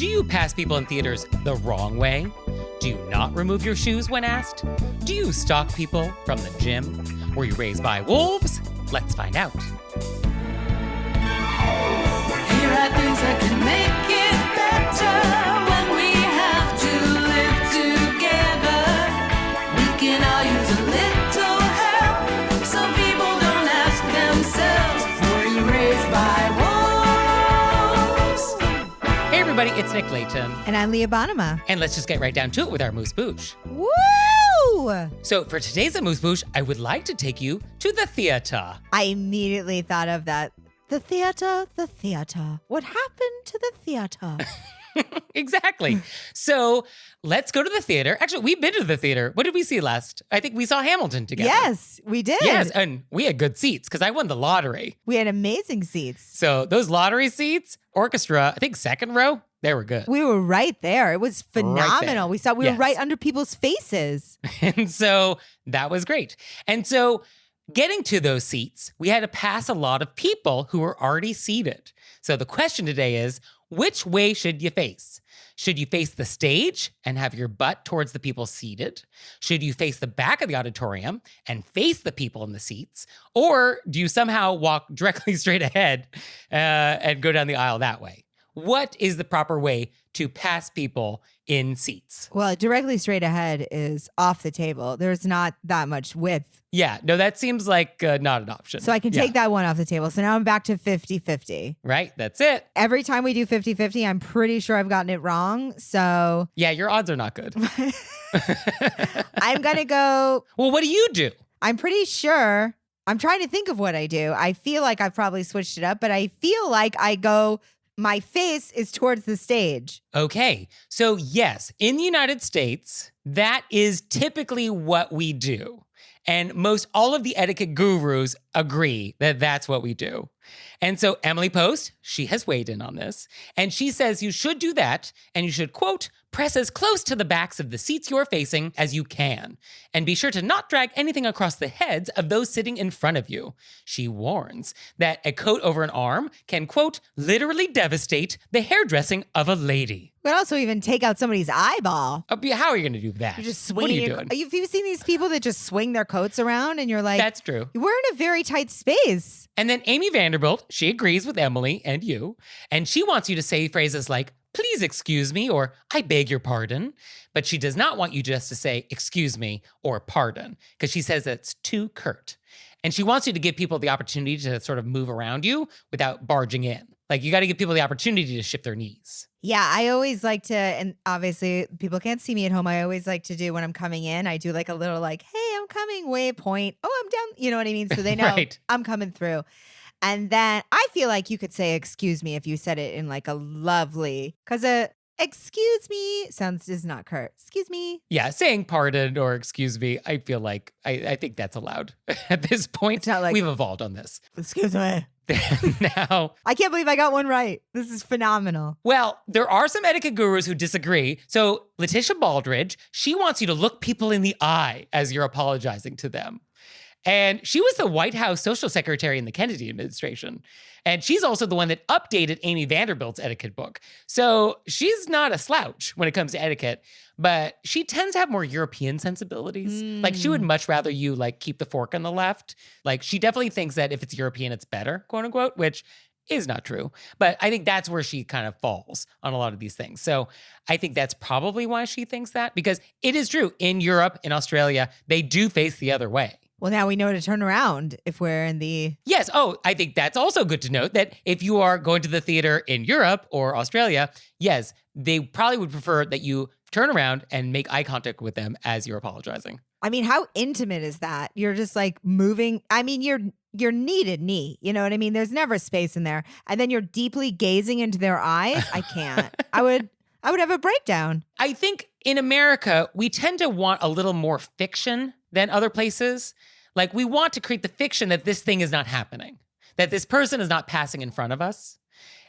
Do you pass people in theaters the wrong way? Do you not remove your shoes when asked? Do you stalk people from the gym? Were you raised by wolves? Let's find out. Here are things that can make it better when we have to live together. We can all use a little help. Some people don't ask themselves, were you raised by wolves? Hey everybody, it's Nick Leighton. And I'm Leah Bonnema. And let's just get right down to it with our AMUSE-BOUCHE. Woo! So for today's AMUSE-BOUCHE, I would like to take you to the theater. I immediately thought of that. The theater, the theater. What happened to the theater? Exactly. So let's go to the theater. Actually, we've been to the theater. What did we see last? I think we saw Hamilton together. Yes, we did. Yes, and we had good seats because I won the lottery. We had amazing seats. So those lottery seats, orchestra, I think second row, they were good. We were right there. It was phenomenal. We saw we were Yes. right under people's faces. And so that was great. And so getting to those seats, we had to pass a lot of people who were already seated. So the question today is, which way should you face? Should you face the stage and have your butt towards the people seated? Should you face the back of the auditorium and face the people in the seats? Or do you somehow walk directly straight ahead and go down the aisle that way? What is the proper way to pass people in seats? Well, directly straight ahead is off the table. There's not that much width. Yeah, no, that seems like not an option. So I can take that one off the table. So now I'm back to 50-50. Right, that's it. Every time we do 50-50, I'm pretty sure I've gotten it wrong. So Yeah, your odds are not good. I'm going to go. Well, what do you do? I'm pretty sure. I'm trying to think of what I do. I feel like I've probably switched it up, but I feel like I go, my face is towards the stage. Okay, so yes, in the United States, that is typically what we do. And most all of the etiquette gurus agree that that's what we do. And so Emily Post, she has weighed in on this, and she says you should do that, and you should, quote, press as close to the backs of the seats you're facing as you can, and be sure to not drag anything across the heads of those sitting in front of you. She warns that a coat over an arm can, quote, literally devastate the hairdressing of a lady. But also even take out somebody's eyeball. How are you going to do that? You're just What are swinging. you doing? Have you seen these people that just swing their coats around and you're like, That's true. we're in a very tight space. And then Amy Vanderbilt, she agrees with Emily and you, and she wants you to say phrases like, please excuse me, or I beg your pardon. But she does not want you just to say, excuse me, or pardon, because she says that's too curt. And she wants you to give people the opportunity to sort of move around you without barging in. Like, you got to give people the opportunity to shift their knees. Yeah, I always like to, and obviously people can't see me at home. I always like to do when I'm coming in, I do like a little like, hey, I'm coming, wave, point. Oh, I'm down. You know what I mean? So they know Right. I'm coming through. And then I feel like you could say excuse me if you said it in like a lovely, because excuse me is not curt. Excuse me. Yeah, saying pardon or excuse me, I feel like I think that's allowed at this point. It's not like- We've evolved on this. Excuse me. Now, I can't believe I got one right. This is phenomenal. well, there are some etiquette gurus who disagree. So Letitia Baldridge, she wants you to look people in the eye as you're apologizing to them. And she was the White House social secretary in the Kennedy administration. And she's also the one that updated Amy Vanderbilt's etiquette book. So she's not a slouch when it comes to etiquette, but she tends to have more European sensibilities. Like, she would much rather you like keep the fork on the left. Like, she definitely thinks that if it's European, it's better, quote unquote, which is not true. But I think that's where she kind of falls on a lot of these things. So I think that's probably why she thinks that, because it is true. In Europe, in Australia, they do face the other way. Well, now we know to turn around if we're in the. Yes. Oh, I think that's also good to note that if you are going to the theater in Europe or Australia, yes, they probably would prefer that you turn around and make eye contact with them as you're apologizing. I mean, how intimate is that? You're just like moving. I mean, you're knee to knee. You know what I mean? There's never space in there. And then you're deeply gazing into their eyes. I can't. I would have a breakdown. I think in America, we tend to want a little more fiction than other places. Like, we want to create the fiction that this thing is not happening, that this person is not passing in front of us.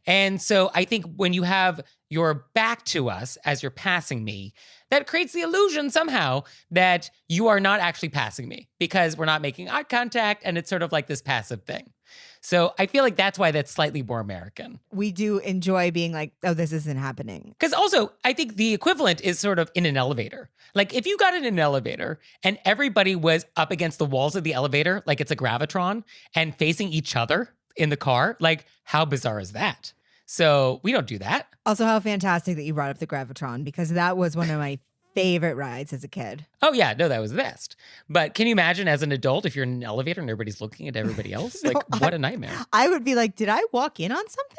And so I think when you have your back to us as you're passing me, that creates the illusion somehow that you are not actually passing me because we're not making eye contact and it's sort of like this passive thing. So I feel like that's why that's slightly more American. We do enjoy being like, oh, this isn't happening. Because also, I think the equivalent is sort of in an elevator. Like if you got in an elevator and everybody was up against the walls of the elevator, like it's a gravitron, and facing each other in the car, like how bizarre is that? So we don't do that. Also, how fantastic that you brought up the Gravitron, because that was one of my favorite rides as a kid. Oh yeah, no, that was the best. But can you imagine as an adult if you're in an elevator and everybody's looking at everybody else? No, Like what a nightmare. I would be like, did I walk in on something?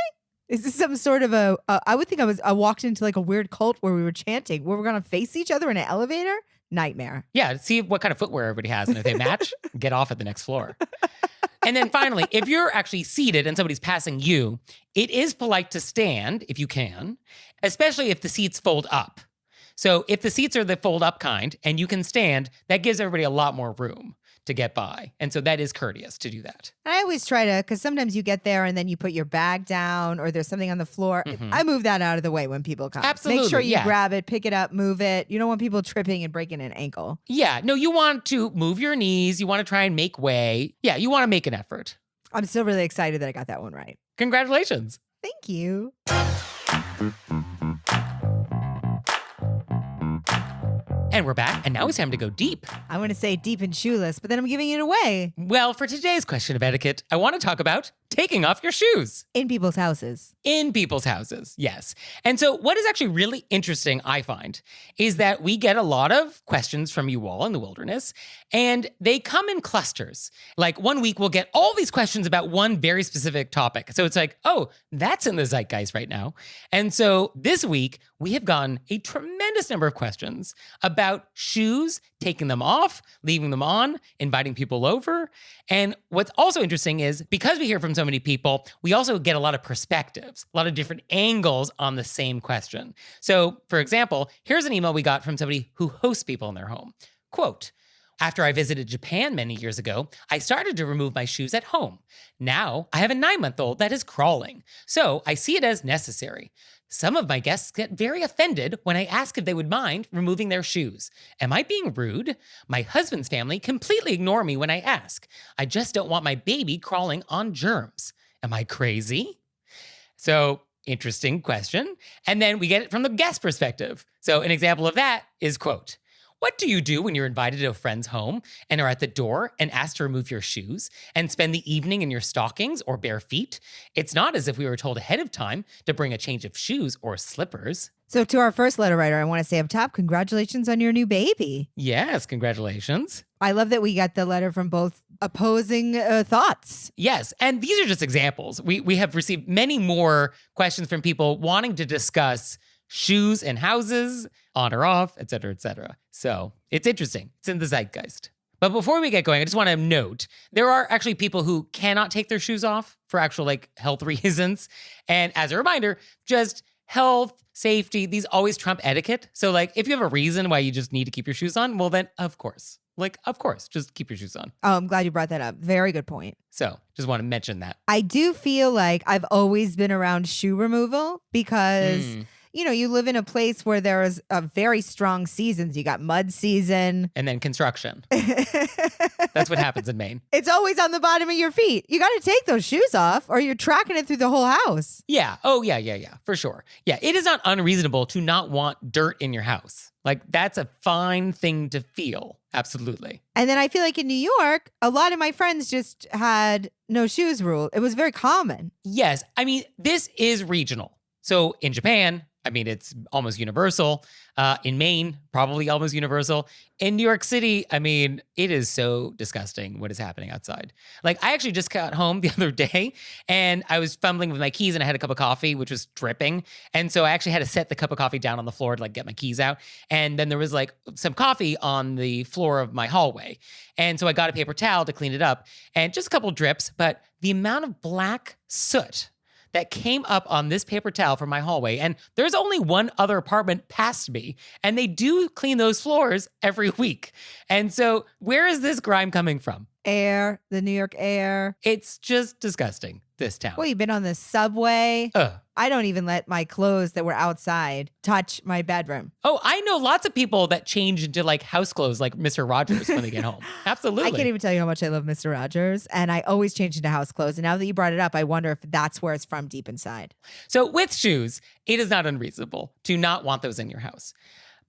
Is this some sort of I would think I walked into like a weird cult where we were chanting, where we're going to face each other in an elevator? Nightmare. Yeah, see what kind of footwear everybody has. And if they match, get off at the next floor. And then finally, if you're actually seated and somebody's passing you, it is polite to stand if you can, especially if the seats fold up. So if the seats are the fold up kind and you can stand, that gives everybody a lot more room to get by. And so that is courteous to do that. I always try to, because sometimes you get there and then you put your bag down or there's something on the floor. I move that out of the way when people come. Absolutely, Make sure you yeah. grab it, pick it up, move it. You don't want people tripping and breaking an ankle. Yeah, no, you want to move your knees. You want to try and make way. Yeah, you want to make an effort. I'm still really excited that I got that one right. Congratulations. Thank you. And we're back, and now it's time to go deep. I want to say deep and shoeless, but then I'm giving it away. Well, for today's question of etiquette, I want to talk about taking off your shoes. In people's houses. In people's houses, yes. And so what is actually really interesting, I find, is that we get a lot of questions from you all in the wilderness, and they come in clusters. Like 1 week, we'll get all these questions about one very specific topic. So it's like, oh, that's in the zeitgeist right now. And so this week, we have gotten a tremendous number of questions about shoes, taking them off, leaving them on, inviting people over. And what's also interesting is because we hear from so many people, we also get a lot of perspectives, a lot of different angles on the same question. So, for example, here's an email we got from somebody who hosts people in their home. Quote, after I visited Japan many years ago, I started to remove my shoes at home. Now, I have a 9-month-old that is crawling, so I see it as necessary. Some of my guests get very offended when I ask if they would mind removing their shoes. Am I being rude? My husband's family completely ignore me when I ask. I just don't want my baby crawling on germs. Am I crazy? So, interesting question. And then we get it from the guest perspective. So, an example of that is, quote, what do you do when you're invited to a friend's home and are at the door and asked to remove your shoes and spend the evening in your stockings or bare feet? It's not as if we were told ahead of time to bring a change of shoes or slippers. So to our first letter writer, I want to say up top, congratulations on your new baby. Yes, congratulations. I love that we got the letter from both opposing thoughts. Yes, and these are just examples. We have received many more questions from people wanting to discuss shoes and houses, on or off, et cetera, et cetera. So it's interesting. It's in the zeitgeist. But before we get going, I just want to note, there are actually people who cannot take their shoes off for actual health reasons. And as a reminder, just health, safety, these always trump etiquette. So if you have a reason why you just need to keep your shoes on, well then, of course, just keep your shoes on. Oh, I'm glad you brought that up. Very good point. So just want to mention that. I do feel like I've always been around shoe removal because you live in a place where there is a very strong seasons. You got mud season. And then construction. That's what happens in Maine. It's always on the bottom of your feet. You got to take those shoes off or you're tracking it through the whole house. Yeah. Oh, yeah, for sure. Yeah, it is not unreasonable to not want dirt in your house. That's a fine thing to feel. Absolutely. And then I feel like in New York, a lot of my friends just had no shoes rule. It was very common. Yes. I mean, this is regional. So in Japan, it's almost universal. In Maine, probably almost universal. In New York City, it is so disgusting what is happening outside. I actually just got home the other day and I was fumbling with my keys and I had a cup of coffee, which was dripping. And so I actually had to set the cup of coffee down on the floor to get my keys out. And then there was some coffee on the floor of my hallway. And so I got a paper towel to clean it up and just a couple drips, but the amount of black soot that came up on this paper towel from my hallway. And there's only one other apartment past me, and they do clean those floors every week. And so where is this grime coming from? air, the New York air. It's just disgusting, this town. Well, you've been on the subway. Ugh. I don't even let my clothes that were outside touch my bedroom. Oh, I know lots of people that change into like house clothes like Mr. Rogers when they get home. Absolutely. I can't even tell you how much I love Mr. Rogers, and I always change into house clothes. And now that you brought it up, I wonder if that's where it's from deep inside. So with shoes, it is not unreasonable to not want those in your house.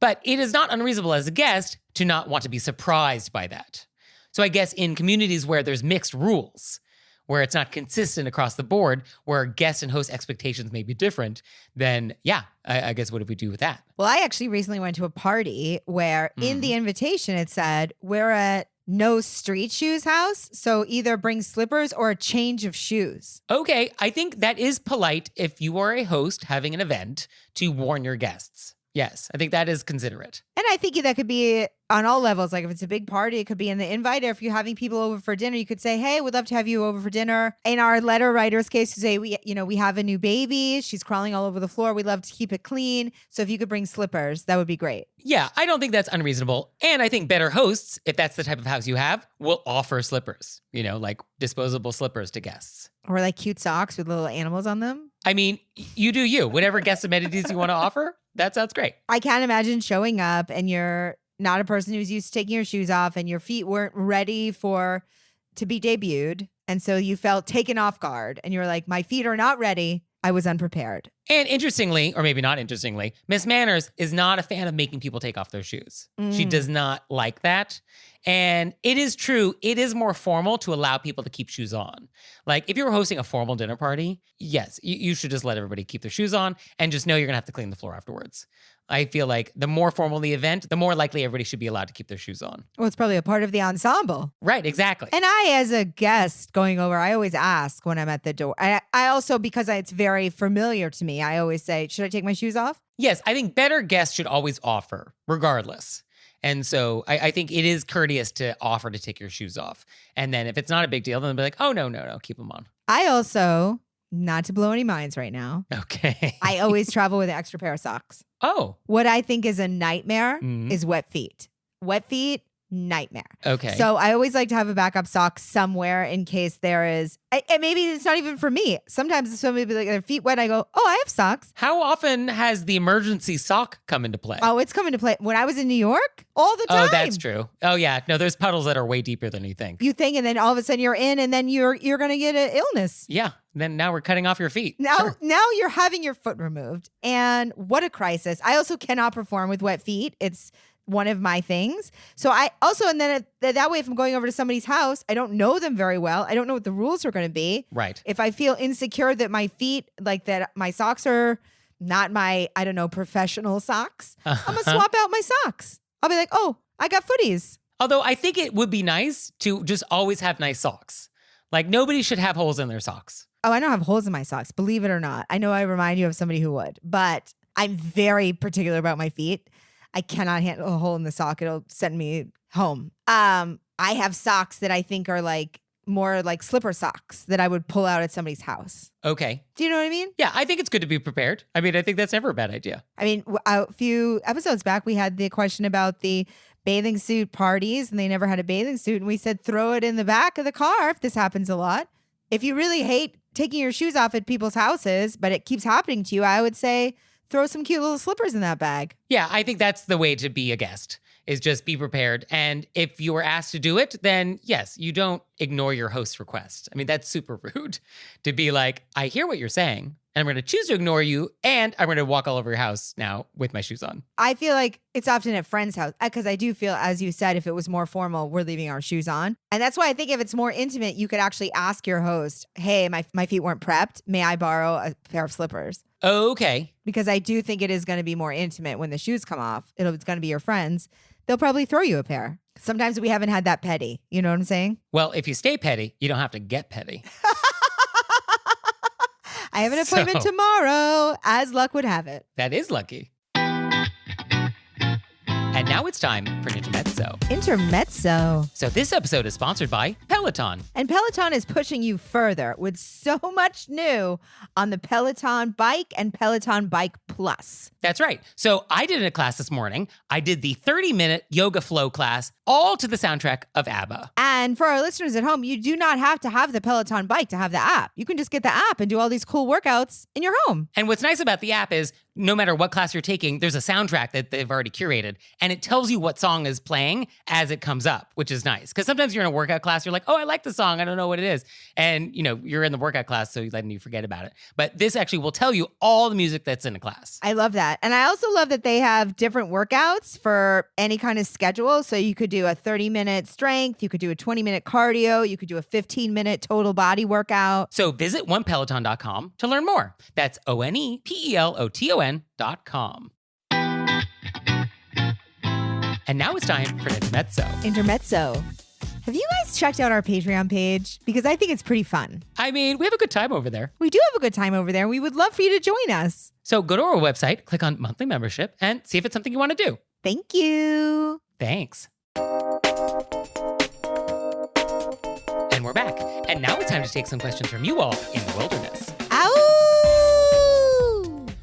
But it is not unreasonable as a guest to not want to be surprised by that. So I guess in communities where there's mixed rules, where it's not consistent across the board, where guest and host expectations may be different, then yeah, I guess what do we do with that? Well, I actually recently went to a party where in the invitation it said, we're at no street shoes house. So either bring slippers or a change of shoes. Okay, I think that is polite if you are a host having an event to warn your guests. Yes, I think that is considerate. And I think that could be on all levels. Like if it's a big party, it could be in the invite. Or if you're having people over for dinner, you could say, hey, we'd love to have you over for dinner. In our letter writer's case, to say, we have a new baby. She's crawling all over the floor. We'd love to keep it clean. So if you could bring slippers, that would be great. Yeah, I don't think that's unreasonable. And I think better hosts, if that's the type of house you have, will offer slippers, like disposable slippers to guests. Or like cute socks with little animals on them. I mean, you do you. Whatever guest amenities you want to offer, that sounds great. I can't imagine showing up and you're not a person who's used to taking your shoes off and your feet weren't ready to be debuted. And so you felt taken off guard and you're like, my feet are not ready. I was unprepared. And interestingly, or maybe not interestingly, Miss Manners is not a fan of making people take off their shoes. She does not like that. And it is true, it is more formal to allow people to keep shoes on. Like if you're hosting a formal dinner party, yes, you should just let everybody keep their shoes on and just know you're gonna have to clean the floor afterwards. I feel like the more formal the event, the more likely everybody should be allowed to keep their shoes on. Well, it's probably a part of the ensemble. Right, exactly. And I, as a guest going over, I always ask when I'm at the door. I also, because it's very familiar to me, I always say, should I take my shoes off? Yes, I think better guests should always offer, regardless. And so I think it is courteous to offer to take your shoes off. And then if it's not a big deal, then they'll be like, oh, no, keep them on. I also, not to blow any minds right now, Okay. I always travel with an extra pair of socks. Oh, What I think is a nightmare is wet feet. Wet feet, nightmare. okay. So I always like to have a backup sock somewhere in case there is, and maybe it's not even for me. Sometimes if somebody be like, their feet wet, I go, oh, I have socks. How often has the emergency sock come into play? Oh, it's coming to play. When I was in New York, all the time. Oh, that's true. Oh, yeah. No, there's puddles that are way deeper than you think. You think, and then all of a sudden you're in, and then you're going to get an illness. Yeah. Then now we're cutting off your feet. Now, Sure. now you're having your foot removed. And what a crisis. I also cannot perform with wet feet. It's one of my things. So I also, and then that way, if I'm going over to somebody's house, I don't know them very well. I don't know what the rules are going to be. Right. If I feel insecure that my feet, like that my socks are not my, I don't know, professional socks, I'm going to swap out my socks. I'll be like, oh, I got footies. Although I think it would be nice to just always have nice socks. Like nobody should have holes in their socks. Oh, I don't have holes in my socks, believe it or not. I know I remind you of somebody who would, but I'm very particular about my feet. I cannot handle a hole in the sock. It'll send me home. I have socks that I think are like more like slipper socks that I would pull out at somebody's house. Okay. Do you know what I mean? Yeah, I think it's good to be prepared. I mean, I think that's never a bad idea. I mean, a few episodes back, we had the question about the bathing suit parties and they never had a bathing suit. And we said, throw it in the back of the car if this happens a lot. If you really hate taking your shoes off at people's houses, but it keeps happening to you, I would say throw some cute little slippers in that bag. Yeah, I think that's the way to be a guest, is just be prepared. And if you were asked to do it, then yes, you don't ignore your host's request. I mean, that's super rude to be like, I hear what you're saying, and I'm going to choose to ignore you, and I'm going to walk all over your house now with my shoes on. I feel like it's often at friends' house because I do feel, as you said, if it was more formal, we're leaving our shoes on. And that's why I think if it's more intimate, you could actually ask your host, hey, my feet weren't prepped. May I borrow a pair of slippers? Okay. Because I do think it is going to be more intimate when the shoes come off. It's going to be your friends. They'll probably throw you a pair. Sometimes we haven't had that petty. You know what I'm saying? Well, if you stay petty, you don't have to get petty. I have an appointment tomorrow, as luck would have it. That is lucky. And now it's time for an intermezzo. Intermezzo. So this episode is sponsored by Peloton. And Peloton is pushing you further with so much new on the Peloton Bike and Peloton Bike Plus. That's right. So I did a class this morning. I did the 30-minute yoga flow class all to the soundtrack of ABBA. And for our listeners at home, you do not have to have the Peloton bike to have the app. You can just get the app and do all these cool workouts in your home. And what's nice about the app is no matter what class you're taking, there's a soundtrack that they've already curated, and it tells you what song is playing as it comes up, which is nice. Because sometimes you're in a workout class, you're like, oh, I like the song, I don't know what it is. And, you're in the workout class, so then you forget about it. But this actually will tell you all the music that's in a class. I love that. And I also love that they have different workouts for any kind of schedule. So you could do a 30-minute strength, you could do a 20-minute cardio, you could do a 15-minute total body workout. So visit onepeloton.com to learn more. That's ONEPELOTON.com. And now it's time for Intermezzo. Intermezzo. Have you guys checked out our Patreon page? Because I think it's pretty fun. I mean, we have a good time over there. We do have a good time over there. We would love for you to join us. So go to our website, click on monthly membership, and see if it's something you want to do. Thank you. Thanks. And we're back. And now it's time to take some questions from you all in the wilderness. Ow!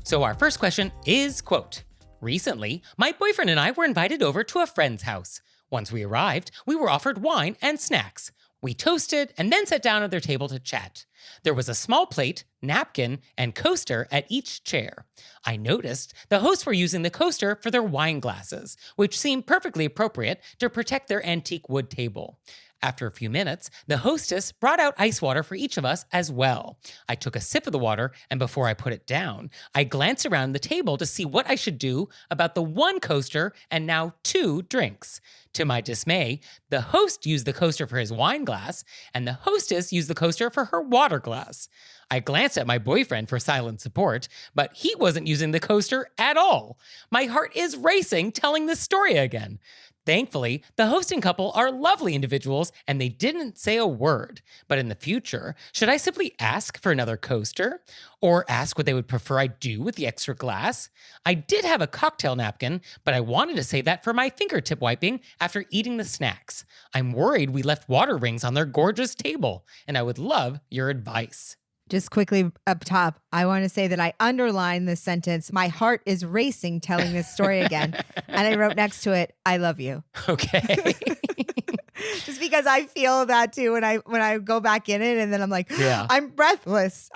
So our first question is, quote, recently, my boyfriend and I were invited over to a friend's house. Once we arrived, we were offered wine and snacks. We toasted and then sat down at their table to chat. There was a small plate, napkin, and coaster at each chair. I noticed the hosts were using the coaster for their wine glasses, which seemed perfectly appropriate to protect their antique wood table. After a few minutes, the hostess brought out ice water for each of us as well. I took a sip of the water, and before I put it down, I glanced around the table to see what I should do about the one coaster and now 2 drinks. To my dismay, the host used the coaster for his wine glass, and the hostess used the coaster for her water glass. I glanced at my boyfriend for silent support, but he wasn't using the coaster at all. My heart is racing telling this story again. Thankfully, the hosting couple are lovely individuals and they didn't say a word. But in the future, should I simply ask for another coaster? Or ask what they would prefer I do with the extra glass? I did have a cocktail napkin, but I wanted to save that for my fingertip wiping after eating the snacks. I'm worried we left water rings on their gorgeous table, and I would love your advice. Just quickly up top, I want to say that I underlined this sentence. My heart is racing telling this story again. And I wrote next to it, I love you. Okay. Just because I feel that too when I go back in it and then I'm like, Yeah. I'm breathless.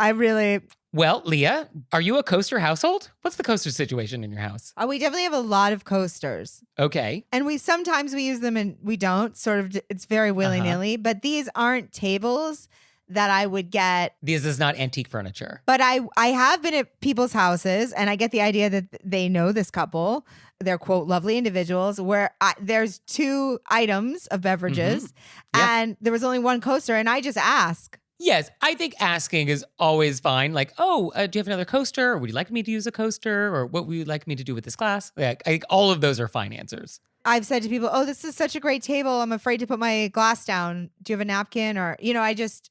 Well, Leah, are you a coaster household? What's the coaster situation in your house? We definitely have a lot of coasters. Okay. And we sometimes use them and we don't. Sort of, it's very willy-nilly. But these aren't tables that I would get. This is not antique furniture. But I have been at people's houses and I get the idea that they know this couple. They're, quote, lovely individuals where there's 2 items of beverages and there was only one coaster and I just ask. Yes, I think asking is always fine. Like, oh, do you have another coaster? Or would you like me to use a coaster? Or what would you like me to do with this glass? I think all of those are fine answers. I've said to people, oh, this is such a great table. I'm afraid to put my glass down. Do you have a napkin? Or, I just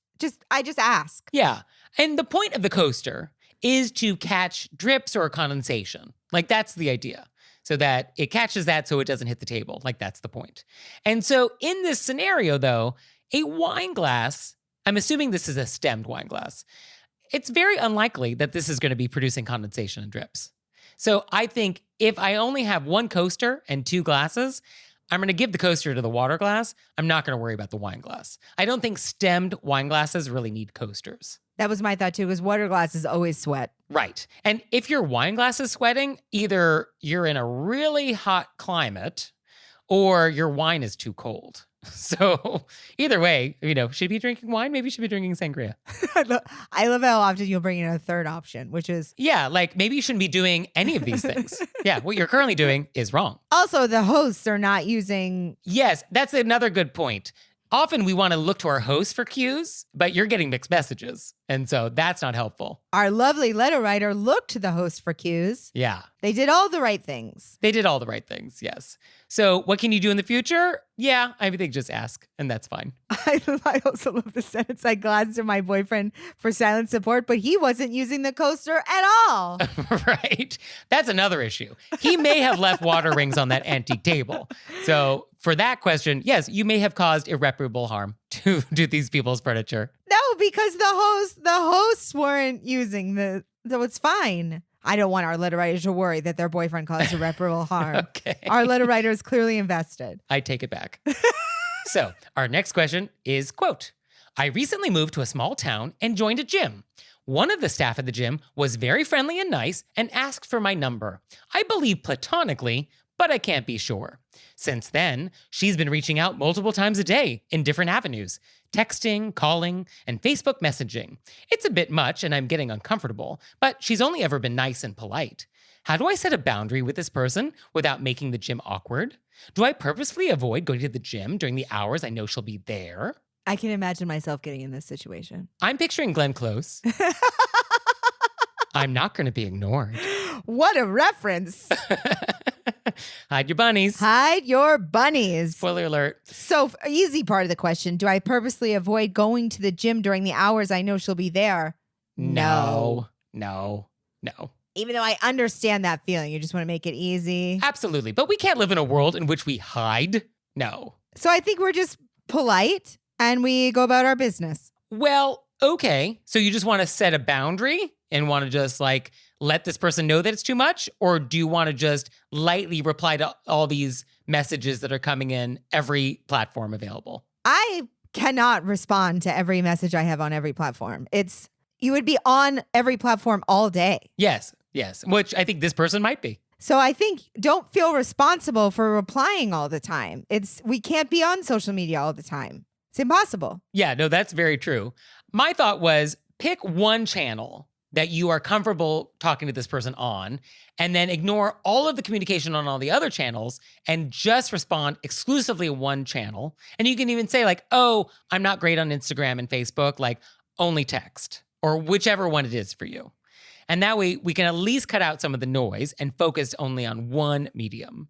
ask. Yeah. And the point of the coaster is to catch drips or condensation. Like, that's the idea. So that it catches that so it doesn't hit the table. Like, that's the point. And so in this scenario, though, a wine glass, I'm assuming this is a stemmed wine glass, it's very unlikely that this is going to be producing condensation and drips. So I think if I only have one coaster and 2 glasses, I'm going to give the coaster to the water glass. I'm not going to worry about the wine glass. I don't think stemmed wine glasses really need coasters. That was my thought too, because water glasses always sweat. Right. And if your wine glass is sweating, either you're in a really hot climate or your wine is too cold. So either way, should you be drinking wine? Maybe you should be drinking sangria. I love how often you'll bring in a third option, which is... Yeah, like maybe you shouldn't be doing any of these things. Yeah, what you're currently doing is wrong. Also, the hosts are not using... Yes, that's another good point. Often we want to look to our hosts for cues, but you're getting mixed messages. And so that's not helpful. Our lovely letter writer looked to the host for cues. Yeah. They did all the right things. They did all the right things, yes. So what can you do in the future? Yeah, I think just ask, and that's fine. I also love the sentence. I glanced at my boyfriend for silent support, but he wasn't using the coaster at all. Right. That's another issue. He may have left water rings on that antique table. So for that question, yes, you may have caused irreparable harm to these people's furniture. No, because the hosts weren't using so it's fine. I don't want our letter writers to worry that their boyfriend caused irreparable harm. Okay. Our letter writer is clearly invested. I take it back. So our next question is, quote, I recently moved to a small town and joined a gym. One of the staff at the gym was very friendly and nice and asked for my number. I believe platonically, but I can't be sure. Since then, she's been reaching out multiple times a day in different avenues, texting, calling, and Facebook messaging. It's a bit much and I'm getting uncomfortable, but she's only ever been nice and polite. How do I set a boundary with this person without making the gym awkward? Do I purposefully avoid going to the gym during the hours I know she'll be there? I can imagine myself getting in this situation. I'm picturing Glenn Close. I'm not going to be ignored. What a reference. Hide your bunnies. Hide your bunnies. Spoiler alert. So easy part of the question. Do I purposely avoid going to the gym during the hours I know she'll be there? No. Even though I understand that feeling. You just want to make it easy. Absolutely. But we can't live in a world in which we hide. No. So I think we're just polite and we go about our business. Well, okay. So you just want to set a boundary and want to just like let this person know that it's too much? Or do you want to just lightly reply to all these messages that are coming in every platform available? I cannot respond to every message I have on every platform. You would be on every platform all day. Yes. Which I think this person might be. So I think don't feel responsible for replying all the time. We can't be on social media all the time. It's impossible. Yeah, no, that's very true. My thought was pick one channel that you are comfortable talking to this person on, and then ignore all of the communication on all the other channels and just respond exclusively to one channel. And you can even say like, oh, I'm not great on Instagram and Facebook, like only text or whichever one it is for you. And that way we can at least cut out some of the noise and focus only on one medium.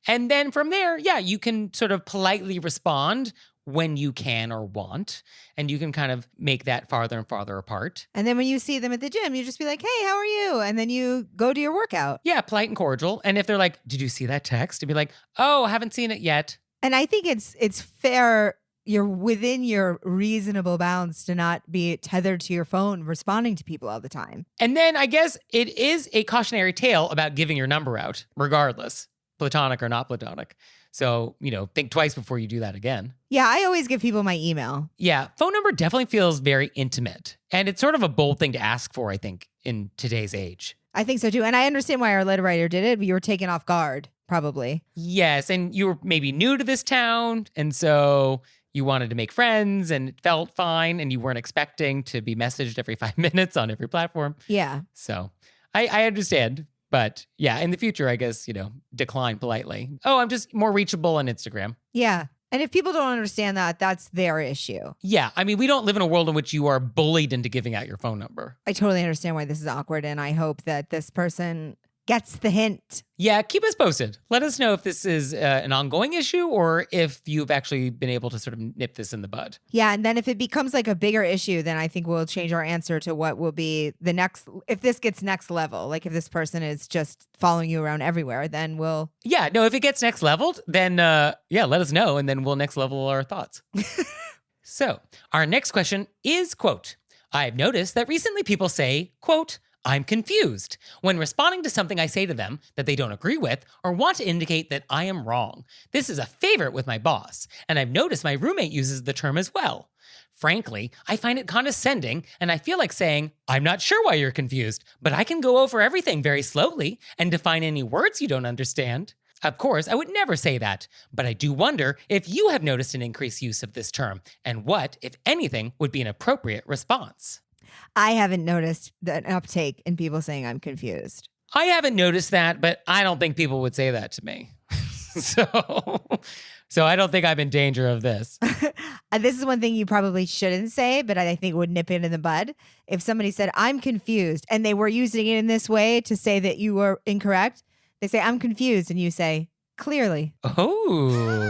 And then from there, yeah, you can sort of politely respond when you can or want, and you can kind of make that farther and farther apart. And then when you see them at the gym, you just be like, hey, how are you? And then you go to your workout. Yeah, polite and cordial. And if they're like, did you see that text? To be like, oh, I haven't seen it yet. And I think it's fair. You're within your reasonable bounds to not be tethered to your phone responding to people all the time. And then I guess it is a cautionary tale about giving your number out, regardless, platonic or not platonic. So, think twice before you do that again. Yeah, I always give people my email. Yeah, phone number definitely feels very intimate. And it's sort of a bold thing to ask for, I think, in today's age. I think so too. And I understand why our letter writer did it, but you were taken off guard, probably. Yes, and you were maybe new to this town, and so you wanted to make friends, and it felt fine, and you weren't expecting to be messaged every 5 minutes on every platform. Yeah. So I understand. But yeah, in the future, I guess, decline politely. Oh, I'm just more reachable on Instagram. Yeah. And if people don't understand that, that's their issue. Yeah. I mean, we don't live in a world in which you are bullied into giving out your phone number. I totally understand why this is awkward. And I hope that this person gets the hint. Yeah, keep us posted. Let us know if this is an ongoing issue or if you've actually been able to sort of nip this in the bud. Yeah, and then if it becomes like a bigger issue, then I think we'll change our answer to what will be the next, if this gets next level, like if this person is just following you around everywhere, then we'll... Yeah, no, if it gets next leveled, then let us know and then we'll next level our thoughts. So, our next question is, quote, I've noticed that recently people say, quote, I'm confused when responding to something I say to them that they don't agree with or want to indicate that I am wrong. This is a favorite with my boss, and I've noticed my roommate uses the term as well. Frankly, I find it condescending, and I feel like saying, I'm not sure why you're confused, but I can go over everything very slowly and define any words you don't understand. Of course, I would never say that, but I do wonder if you have noticed an increased use of this term, and what, if anything, would be an appropriate response. I haven't noticed an uptake in people saying I'm confused. I haven't noticed that, but I don't think people would say that to me. So I don't think I'm in danger of this. This is one thing you probably shouldn't say, but I think would nip it in the bud. If somebody said, I'm confused, and they were using it in this way to say that you were incorrect, they say, I'm confused, and you say, clearly. Oh.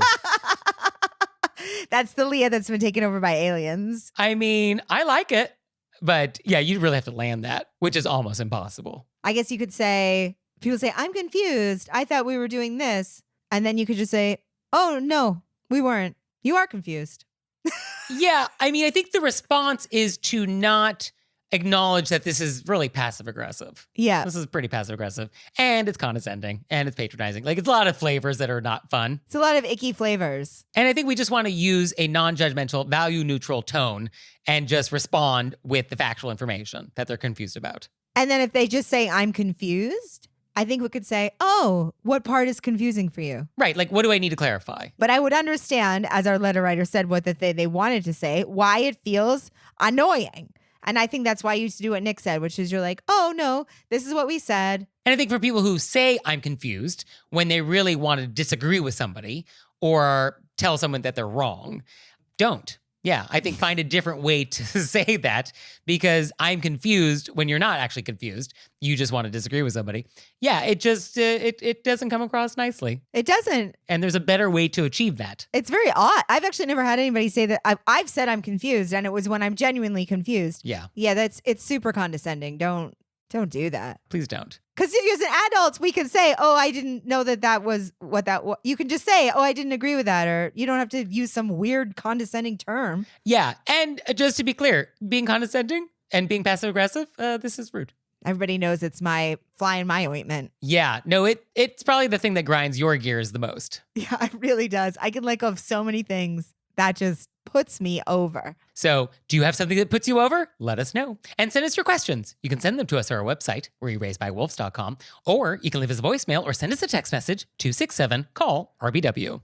That's the Leah that's been taken over by aliens. I mean, I like it. But yeah, you really have to land that, which is almost impossible. I guess you could say, people say, I'm confused. I thought we were doing this. And then you could just say, oh, no, we weren't. You are confused. Yeah, I mean, I think the response is to not acknowledge that this is really passive aggressive. Yeah. This is pretty passive aggressive, and it's condescending, and it's patronizing. Like, it's a lot of flavors that are not fun. It's a lot of icky flavors. And I think we just want to use a non-judgmental, value-neutral tone and just respond with the factual information that they're confused about. And then if they just say, I'm confused, I think we could say, oh, what part is confusing for you? Right. Like, what do I need to clarify? But I would understand, as our letter writer said, what they wanted to say, why it feels annoying. And I think that's why you used to do what Nick said, which is you're like, oh, no, this is what we said. And I think for people who say I'm confused when they really want to disagree with somebody or tell someone that they're wrong, don't. Yeah, I think find a different way to say that, because I'm confused when you're not actually confused. You just want to disagree with somebody. Yeah, it just, it doesn't come across nicely. It doesn't. And there's a better way to achieve that. It's very odd. I've actually never had anybody say that. I've said I'm confused, and it was when I'm genuinely confused. Yeah. Yeah, it's super condescending. Don't do that. Please don't. Because as an adult, we can say, oh, I didn't know that was what that was. You can just say, oh, I didn't agree with that. Or you don't have to use some weird condescending term. Yeah. And just to be clear, being condescending and being passive aggressive, this is rude. Everybody knows it's my fly in my ointment. Yeah. No, it's probably the thing that grinds your gears the most. Yeah, it really does. I can let go of so many things that just puts me over. So, do you have something that puts you over? Let us know. And send us your questions. You can send them to us at our website, wereraisedbywolves.com, or you can leave us a voicemail or send us a text message, 267-CALL-RBW.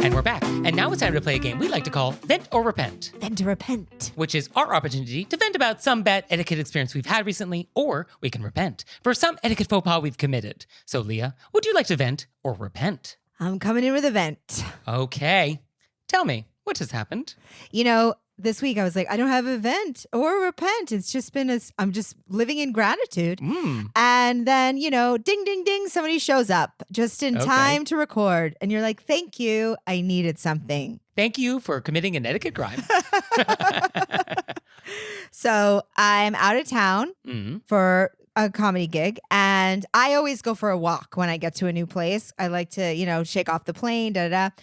And we're back. And now it's time to play a game we like to call Vent or Repent. Then to repent. Which is our opportunity to vent about some bad etiquette experience we've had recently, or we can repent for some etiquette faux pas we've committed. So, Leah, would you like to vent or repent? I'm coming in with a vent. Okay. Tell me, what has happened? You know, this week I was like, I don't have a vent or repent. It's just been I'm just living in gratitude. And then, ding, ding, ding, somebody shows up just in time to record. And you're like, thank you. I needed something. Thank you for committing an etiquette crime. So I'm out of town for a comedy gig, and I always go for a walk when I get to a new place. I like to, shake off the plane, I'm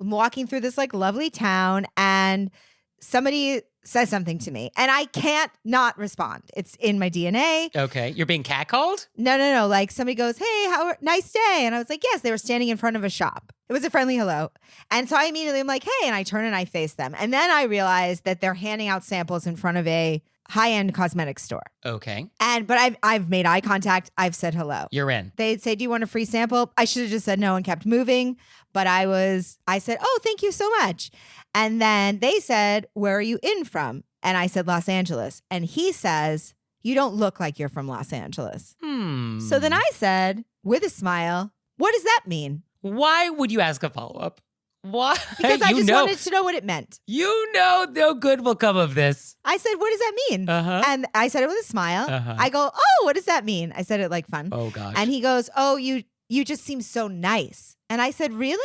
walking through this like lovely town, and somebody says something to me, and I can't not respond. It's in my DNA. Okay. You're being catcalled? No. Like somebody goes, hey, nice day. And I was like, yes, they were standing in front of a shop. It was a friendly hello. And so I immediately am like, hey, and I turn and I face them. And then I realized that they're handing out samples in front of a high-end cosmetics store. Okay. But I've made eye contact. I've said hello. You're in. They'd say, do you want a free sample? I should have just said no and kept moving. But I said, oh, thank you so much. And then they said, where are you in from? And I said, Los Angeles. And he says, you don't look like you're from Los Angeles. So then I said, with a smile, what does that mean? Why would you ask a follow-up? Why? Because I just wanted to know what it meant. You know no good will come of this. I said, what does that mean? And I said it with a smile. I go, oh, what does that mean? I said it like fun. Oh, gosh. And he goes, oh, you just seem so nice. And I said, really?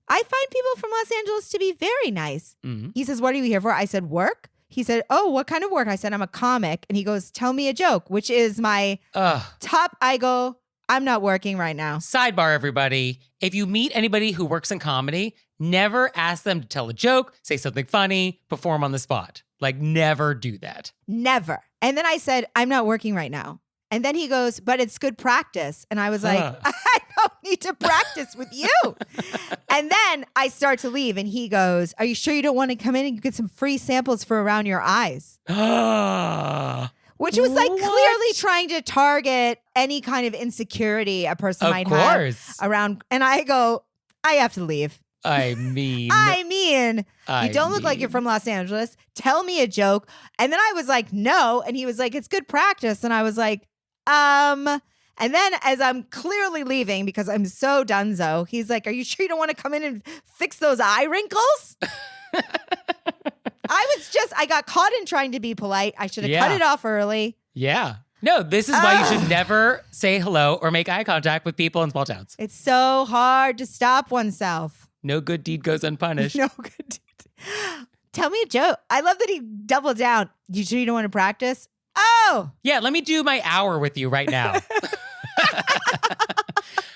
I find people from Los Angeles to be very nice. He says, what are you here for? I said, work. He said, oh, what kind of work? I said, I'm a comic. And he goes, tell me a joke, which is my top. I go, I'm not working right now. Sidebar, everybody. If you meet anybody who works in comedy, never ask them to tell a joke, say something funny, perform on the spot. Like, never do that. Never. And then I said, I'm not working right now. And then he goes, but it's good practice. And I was like, I don't need to practice with you. And then I start to leave and he goes, are you sure you don't want to come in and get some free samples for around your eyes? Which was like clearly trying to target any kind of insecurity a person might have around. And I go, I have to leave. I mean, you don't look like you're from Los Angeles. Tell me a joke. And then I was like, no. And he was like, it's good practice. And I was like, And then as I'm clearly leaving because I'm so donezo, he's like, are you sure you don't want to come in and fix those eye wrinkles? I got caught in trying to be polite. I should have cut it off early. Yeah. No, this is why you should never say hello or make eye contact with people in small towns. It's so hard to stop oneself. No good deed goes unpunished. No good deed. Tell me a joke. I love that he doubled down. You sure you don't want to practice? Oh! Yeah, let me do my hour with you right now.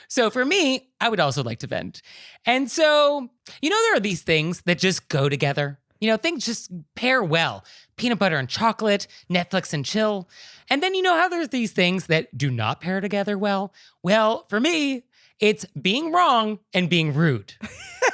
So for me, I would also like to vent. And so, there are these things that just go together. Things just pair well. Peanut butter and chocolate, Netflix and chill. And then you know how there's these things that do not pair together well? Well, for me, it's being wrong and being rude.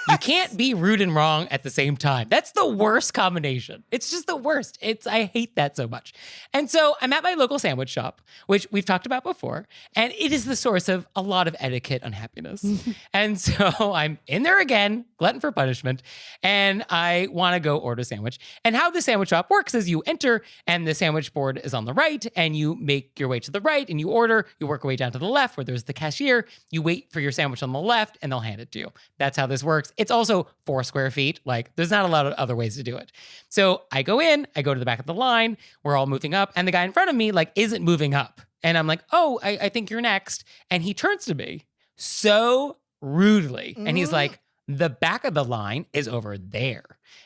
You can't be rude and wrong at the same time. That's the worst combination. It's just the worst. I hate that so much. And so I'm at my local sandwich shop, which we've talked about before, and it is the source of a lot of etiquette unhappiness. And so I'm in there again, glutton for punishment, and I want to go order a sandwich. And how the sandwich shop works is you enter, and the sandwich board is on the right, and you make your way to the right, and you order. You work your way down to the left where there's the cashier. You wait for your sandwich on the left, and they'll hand it to you. That's how this works. It's also 4 square feet. There's not a lot of other ways to do it. So I go in, I go to the back of the line. We're all moving up, and the guy in front of me, isn't moving up. And I'm like, oh, I think you're next. And he turns to me so rudely, and he's like, the back of the line is over there.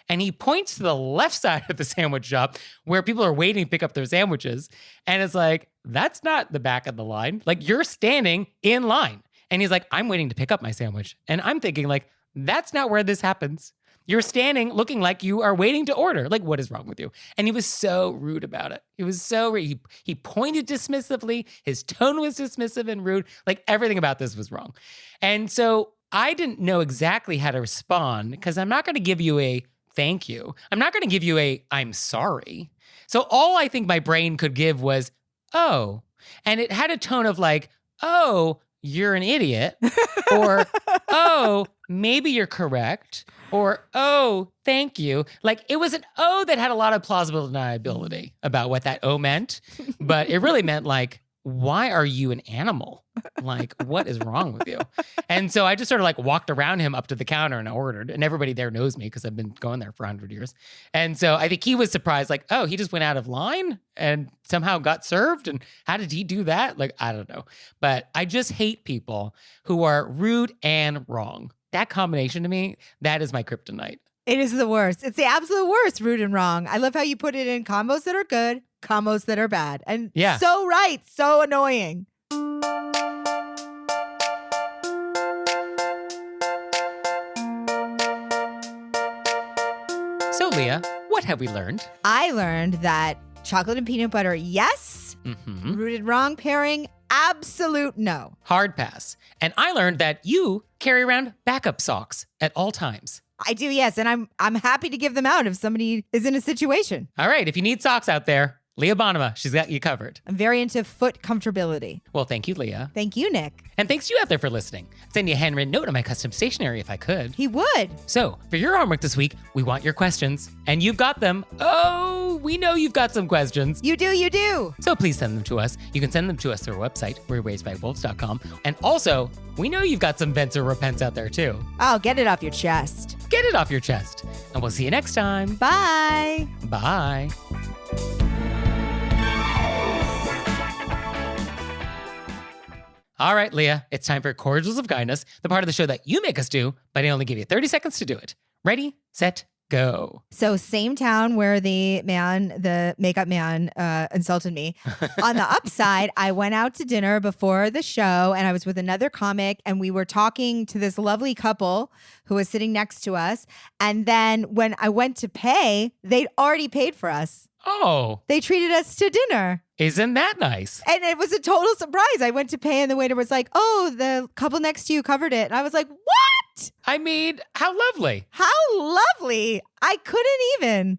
And he points to the left side of the sandwich shop where people are waiting to pick up their sandwiches. And it's like, that's not the back of the line. You're standing in line. And he's like, I'm waiting to pick up my sandwich. And I'm thinking, that's not where this happens. You're standing looking like you are waiting to order. What is wrong with you? And he was so rude about it. He was so rude. He pointed dismissively. His tone was dismissive and rude. Everything about this was wrong. And so I didn't know exactly how to respond because I'm not going to give you a thank you. I'm not going to give you a I'm sorry. So all I think my brain could give was, oh. And it had a tone of oh, you're an idiot, or, oh, maybe you're correct, or, oh, thank you. It was an oh that had a lot of plausible deniability about what that oh meant, but it really meant why are you an animal? What is wrong with you? And so I just sort of walked around him up to the counter and I ordered, and everybody there knows me because I've been going there for 100 years. And so I think he was surprised, oh, he just went out of line and somehow got served. And how did he do that? I don't know. But I just hate people who are rude and wrong. That combination to me, that is my kryptonite. It is the worst. It's the absolute worst, rude and wrong. I love how you put it in combos that are good, combos that are bad. And so right, so annoying. So, Leah, what have we learned? I learned that chocolate and peanut butter, yes. Rude and wrong pairing, absolute no. Hard pass. And I learned that you carry around backup socks at all times. I do, yes. And I'm happy to give them out if somebody is in a situation. All right. If you need socks out there, Leah Bonnema, she's got you covered. I'm very into foot comfortability. Well, thank you, Leah. Thank you, Nick. And thanks to you out there for listening. I'd send you a handwritten note on my custom stationery if I could. He would. So, for your homework this week, we want your questions. And you've got them. Oh, we know you've got some questions. You do, you do. So please send them to us. You can send them to us through our website, we'reraisedbywolves.com. And also, we know you've got some vents or repents out there too. Oh, get it off your chest. Get it off your chest. And we'll see you next time. Bye. Bye. All right, Leah, it's time for Cordials of Kindness, the part of the show that you make us do, but I only give you 30 seconds to do it. Ready, set, go. So same town where the makeup man insulted me. On the upside, I went out to dinner before the show and I was with another comic and we were talking to this lovely couple who was sitting next to us. And then when I went to pay, they'd already paid for us. Oh. They treated us to dinner. Isn't that nice? And it was a total surprise. I went to pay and the waiter was like, oh, the couple next to you covered it. And I was like, what? I mean, how lovely. How lovely. I couldn't even.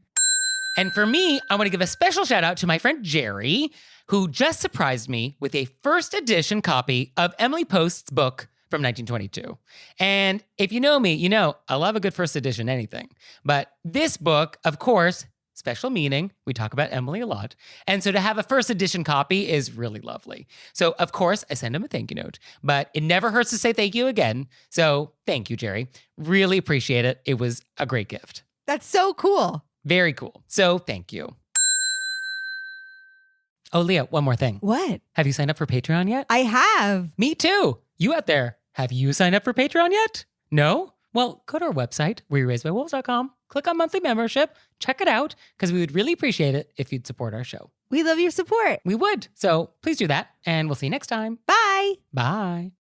And for me, I want to give a special shout out to my friend Jerry, who just surprised me with a first edition copy of Emily Post's book from 1922. And if you know me, you know I love a good first edition anything. But this book, of course, special meaning. We talk about Emily a lot. And so to have a first edition copy is really lovely. So of course, I send him a thank you note, but it never hurts to say thank you again. So thank you, Jerry. Really appreciate it. It was a great gift. That's so cool. Very cool. So thank you. Oh, Leah, one more thing. What? Have you signed up for Patreon yet? I have. Me too. You out there, have you signed up for Patreon yet? No? Well, go to our website, we'reraisedbywolves.com, click on monthly membership, check it out, because we would really appreciate it if you'd support our show. We love your support. We would. So please do that, and we'll see you next time. Bye. Bye.